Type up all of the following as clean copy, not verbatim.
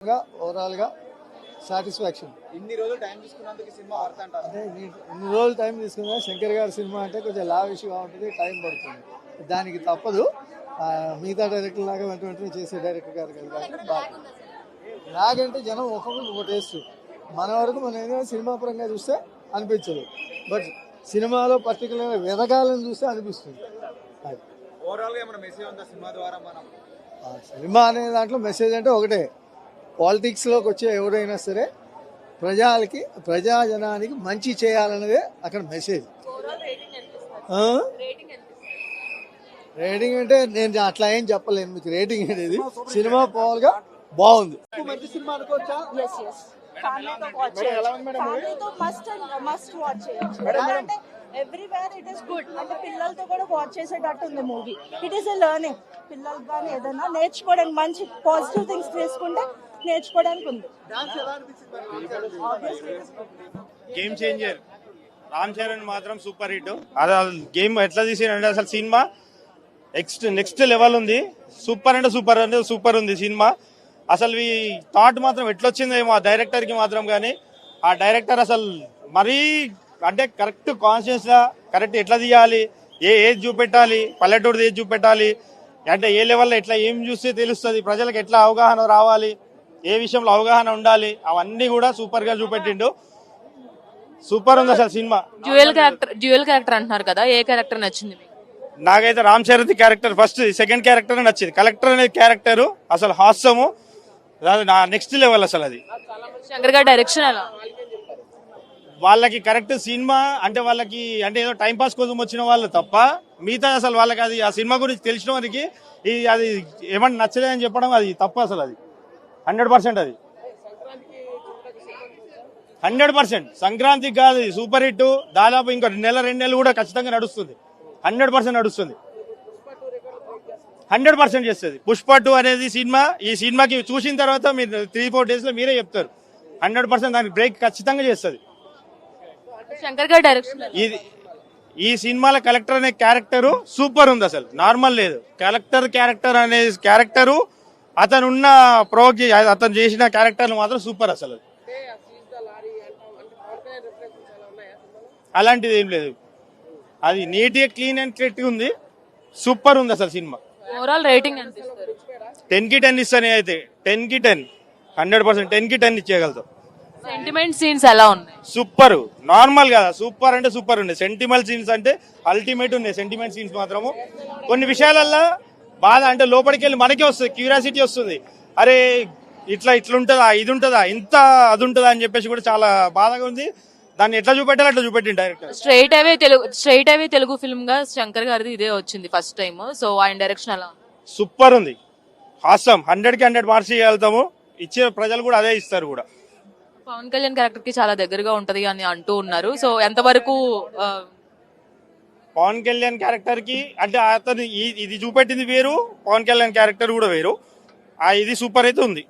Overall గా satisfaction. ఇన్ని రోజులు టైం తీసుకున్నందుకు సినిమా వర్త్ అంటారు. అంటే ఇన్ని రోజులు టైం తీసుకున్నా శంకర్ గారి సినిమా అంటే కొంచెం లావిష్గా ఉంటుంది, టైం పడుతుంది, దానికి తప్పదు. మిగతా డైరెక్టర్ లాగా వెంట వెంటనే చేసే డైరెక్టర్ గారు కదా. నాకంటే జనం ఒక్కొక్కరికి ఒక టేస్ట్. మన వరకు మనం ఏదైనా సినిమా పరంగా చూస్తే అనిపించదు, బట్ సినిమాలో పర్టికులర్గా వెదగాలని చూస్తే అనిపిస్తుంది. ఓవరాల్ గా ఏమైనా మెసేజ్ ఉందా సినిమా ద్వారా? మనం సినిమా అనే దాంట్లో మెసేజ్ అంటే ఒకటే, పాలిటిక్స్లోకి వచ్చే ఎవరైనా సరే ప్రజాజనానికి మంచి చేయాలన్నదే అక్కడ మెసేజ్. రేటింగ్ అంటే నేను అట్లా ఏం చెప్పలేను మీకు. రేటింగ్ అనేది సినిమా పోవాలిగా బాగుంది. మంచి సినిమా అనుకోవచ్చా? Everywhere it is good. అంటే పిల్లలతో కూడా వాచ్ చేసేటట్టు ఉంది movie. It is a learning. పిల్లలు కానీ ఏదైనా నేర్చుకోవడానికి మంచి పాజిటివ్ థింగ్స్ తీసుకుంటే నేర్చుకోవడానికి ఉంది. Game changer. రామ్ చరణ్ మాత్రం సూపర్ హిట్. అది గేమ్ ఎట్లా తీసిండే అసలు సినిమా నెక్స్ట్ లెవెల్ ఉంది. సూపర్ అంటే సూపర్ ఉంది సినిమా. అసలు ఈ థాట్ మాత్రం ఎట్లొచ్చిందేమో ఆ డైరెక్టర్ కి మాత్రం. కానీ ఆ డైరెక్టర్ అసలు మరీ అంటే కరెక్ట్ కాన్షియస్ గా కరెక్ట్ ఎట్లా తీయాలి, ఏది చూపెట్టాలి, పల్లెటూరుది ఏది చూపెట్టాలి, అంటే ఏ లెవెల్లో ఎట్లా ఏం చూస్తే తెలుస్తుంది, ప్రజలకు ఎట్లా అవగాహన రావాలి, ఏ విషయంలో అవగాహన ఉండాలి, అవన్నీ కూడా సూపర్ గా చూపెట్టిండు. సూపర్ ఉంది అసలు సినిమా. డ్యూయల్ క్యారెక్టర్ అంటున్నారు కదా, ఏ క్యారెక్టర్ నచ్చింది మీకు? నాకైతే Ram Charan character first, second character నచ్చింది. కలెక్టర్ అనే క్యారెక్టర్ అసలు హాస్యము నెక్స్ట్ లెవెల్ అసలు. అది శంకర్ గారి డైరెక్షన్ ఎలా? వాళ్ళకి కరెక్ట్ సినిమా అంటే వాళ్ళకి అంటే ఏదో టైం పాస్ కోసం వచ్చిన వాళ్ళు తప్ప మిగతా అసలు వాళ్ళకి అది ఆ సినిమా గురించి తెలిసిన వారికి అది ఏమన్నా నచ్చలేదని చెప్పడం అది తప్ప అసలు. అది 100% అది 100%. సంక్రాంతికి కాదు సూపర్ హిట్. దాదాపు ఇంకో నెల 2 నెలలు కూడా ఖచ్చితంగా నడుస్తుంది. 100% నడుస్తుంది. 100% చేస్తుంది. పుష్ప 2 అనేది సినిమా. ఈ సినిమాకి చూసిన తర్వాత మీరు 3-4 days లో మీరే చెప్తారు. 100% దానికి బ్రేక్ ఖచ్చితంగా చేస్తుంది. శంకర్ గారి డైరెక్షన్ ఈ సినిమాలో కలెక్టర్ అనే క్యారెక్టర్ సూపర్ ఉంది. అసలు నార్మల్ లేదు. క్యారెక్టర్ అనే క్యారెక్టరు అతనున్న అతను చేసిన క్యారెక్టర్ మాత్రం సూపర్ అసలు. అలాంటిది ఏం లేదు. అది నీట్గా క్లీన్ అండ్ క్లియర్ ఉంది. సూపర్ ఉంది అసలు సినిమా. ఓవరాల్ రేటింగ్ ఎంత ఇస్తారు? 10కి 10 ఇస్తానే. అయితే 10కి 10 100% 10కి 10 ఇచ్చేయగలుగుతాం. సెంటిమెంట్ సీన్స్ ఎలా ఉన్నాయి? సూపర్. నార్మల్ కదా, సూపర్ అంటే సూపర్ ఉన్నాయి. సెంటిమెంట్ సీన్స్ అంటే అల్టిమేట్ ఉన్నాయి. సెంటిమెంట్ సీన్స్ మాత్రము కొన్ని విషయాలల్లో బాధ అంటే లోపలికి వెళ్ళి మనకే వస్తుంది, క్యూరియాసిటీ వస్తుంది. అరే ఇట్లుంటుందా, ఇది ఉంటుందా, ఇంత అది ఉంటుందా అని చెప్పేసి కూడా చాలా బాధగా ఉంది. దాన్ని ఎట్లా చూపెట్టాలి అట్లా చూపెట్టింది డైరెక్టర్. స్ట్రైట్ అవే తెలుగు ఫిల్మ్ గా శంకర్ గారిది ఇదే వచ్చింది ఫస్ట్ టైం. సో ఆయన డైరెక్షన్ ఎలా? సూపర్ ఉంది. హాసం 100కి 100 మార్క్స్ ఇవ్వగలుగుతాము. ఇచ్చే ప్రజలు కూడా అదే ఇస్తారు కూడా. పవన్ కళ్యాణ్ క్యారెక్టర్ కి చాలా దగ్గరగా ఉంటది అని అంటూ ఉన్నారు. సో ఎంతవరకు? పవన్ కళ్యాణ్ క్యారెక్టర్ కి అంటే అతను ఇది చూపెట్టింది వేరు, పవన్ కళ్యాణ్ క్యారెక్టర్ కూడా వేరు. ఇది సూపర్ అయితే ఉంది.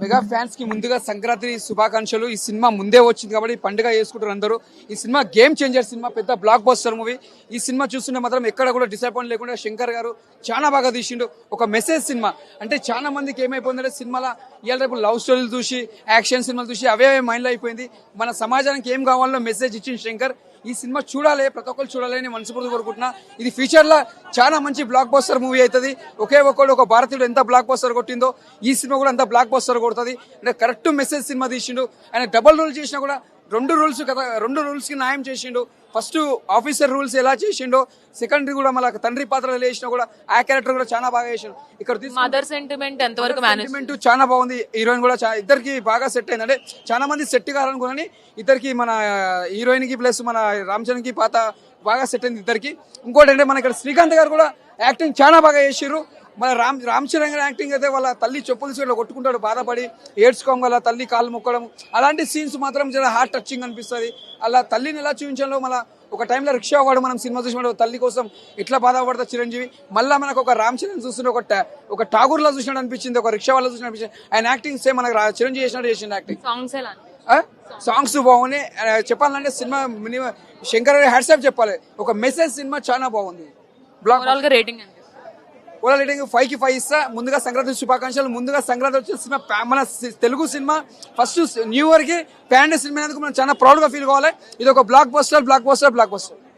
మెగా ఫ్యాన్స్ కి ముందుగా సంక్రాంతి శుభాకాంక్షలు. ఈ సినిమా ముందే వచ్చింది కాబట్టి పండుగ చేసుకుంటారు అందరూ. ఈ సినిమా గేమ్ చేంజర్ సినిమా, పెద్ద బ్లాక్ బస్టర్ మూవీ. ఈ సినిమా చూస్తుంటే మాత్రం ఎక్కడ కూడా డిసప్పాయింట్ లేకుండా శంకర్ గారు చాలా బాగా తీసిండు. ఒక మెసేజ్ సినిమా. అంటే చాలా మందికి ఏమైపోయిందంటే సినిమాలో ఇవాళ రేపు లవ్ స్టోరీలు చూసి, యాక్షన్ సినిమాలు చూసి అవే మైండ్లో అయిపోయింది. మన సమాజానికి ఏం కావాలో మెసేజ్ ఇచ్చింది శంకర్. ఈ సినిమా చూడాలి, ప్రతి ఒక్కరు చూడాలి అని మనస్ఫూర్తి కోరుకుంటున్నా. ఇది ఫ్యూచర్ లో చాలా మంచి బ్లాక్ బస్టర్ మూవీ అవుతుంది. ఒక భారతీయుడు ఎంత బ్లాక్ బస్టర్ కొట్టిందో ఈ సినిమా కూడా అంత బ్లాక్ బస్టర్ కొడుతుంది. అంటే కరెక్ట్ మెసేజ్ సినిమా తీసిండు. ఆయన డబుల్ రూల్ చేసినా కూడా 2 రూల్స్ కి న్యాయం చేసిండు. ఫస్ట్ ఆఫీసర్ రూల్స్ ఎలా చేసిండో, సెకండ్ కూడా మళ్ళీ తండ్రి పాత్రలు వేసినా కూడా ఆ క్యారెక్టర్ కూడా చాలా బాగా చేసిండు. ఇక్కడ మదర్ సెంటిమెంట్ ఎంతవరకు సెంటిమెంట్ చాలా బాగుంది. హీరోయిన్ కూడా ఇద్దరికి బాగా సెట్ అయింది. అంటే చాలా మంది సెట్ కావాలనుకున్నాని ఇద్దరికి, మన హీరోయిన్ కి ప్లస్ మన రామ్ చరణ్ కి పాత బాగా సెట్ అయింది ఇద్దరికి. ఇంకోటి అంటే మన ఇక్కడ శ్రీకాంత్ గారు కూడా యాక్టింగ్ చాలా బాగా చేసిర్రు. మన రామ్ చరణ్ గారి యాక్టింగ్ అయితే వాళ్ళ తల్లి చెప్పులు సీట్లో కొట్టుకుంటాడు, బాధపడి ఏడ్చుకోవడం వల్ల తల్లి కాళ్ళు మొక్కడం, అలాంటి సీన్స్ మాత్రం చాలా హార్ట్ టచింగ్ అనిపిస్తుంది. అలా తల్లిని ఎలా చూపించాలో, మళ్ళీ ఒక టైంలో రిక్షా వాడు మనం సినిమా చూసినప్పుడు తల్లి కోసం ఎట్లా బాధపడతా చిరంజీవి, మళ్ళీ మనకు ఒక రామ్ చరణ్ చూస్తుంటే ఒక ఠాగూర్ లా చూసినట్టు అనిపించింది, ఒక రిక్షా వాళ్ళ చూసినట్టు అనిపించింది. ఆయన యాక్టింగ్ సేమ్ మనకు చిరంజీవి చేసినట్టు చేసింది యాక్టింగ్. సాంగ్స్ బాగున్నాయి. చెప్పాలంటే సినిమా శంకర్ హ్యాట్సాప్ చెప్పాలి. ఒక మెసేజ్ సినిమా చాలా బాగుంది. రేటింగ్ ఓవరాల్ రేటింగ్ 5కి 5 ఇస్తా. ముందుగా సంక్రాంతి శుభాకాంక్షలు. ముందుగా సంక్రాంతి వచ్చిన సినిమా మన Telugu cinema first new year కి ప్యాన్ సినిమా మనం చాలా ప్రౌడ్ గా ఫీల్ కావాలి. ఇది ఒక బ్లాక్ బస్టర్.